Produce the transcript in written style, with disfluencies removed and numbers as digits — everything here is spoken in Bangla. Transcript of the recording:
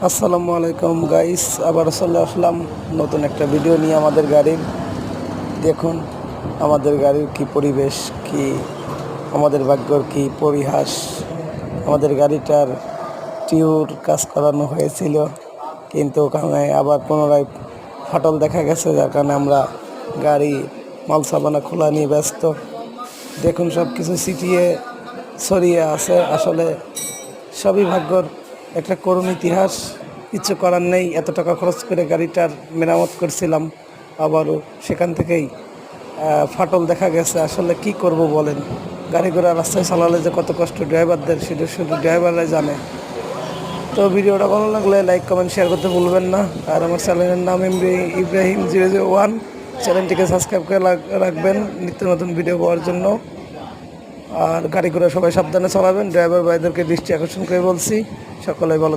আসসালামু আলাইকুম গাইস, আবার চলে আসলাম নতুন একটা ভিডিও নিয়ে। আমাদের গাড়ির দেখুন, আমাদের গাড়ির কি পরিবেশ, কি আমাদের ভাগ্যর কি পরিহাস। আমাদের গাড়িটার টিউর কাজ করানো হয়েছিল, কিন্তু ওখানে আবার পুনরায় ফাটল দেখা গেছে, যার কারণে আমরা গাড়ি মাল সাবানা খোলা নিয়ে ব্যস্ত। দেখুন, সব কিছু ছিটিয়ে ছড়িয়ে আছে। আসলে সবই ভাগ্যর একটা করুণ ইতিহাস, কিছু করার নেই। এত টাকা খরচ করে গাড়িটার মেরামত করছিলাম, আবারও সেখান থেকেই ফাটল দেখা গেছে। আসলে কি করব বলেন, গাড়ি ঘোড়া রাস্তায় চালালে যে কত কষ্ট ড্রাইভারদের, সেটা শুধু ড্রাইভাররাই জানে। তো ভিডিওটা ভালো লাগলে লাইক কমেন্ট শেয়ার করতে ভুলবেন না। আর আমার চ্যানেলের নাম ইব্রাহিম 001, চ্যানেলটিকে সাবস্ক্রাইব করে রাখবেন নিত্য নতুন ভিডিও পাওয়ার জন্য। আর গাড়ি ঘোড়া সবাই সাবধানে চালাবেন, ড্রাইভার ভাইদেরকে দৃষ্টি আকর্ষণ করে বলছি। সকলে ভালো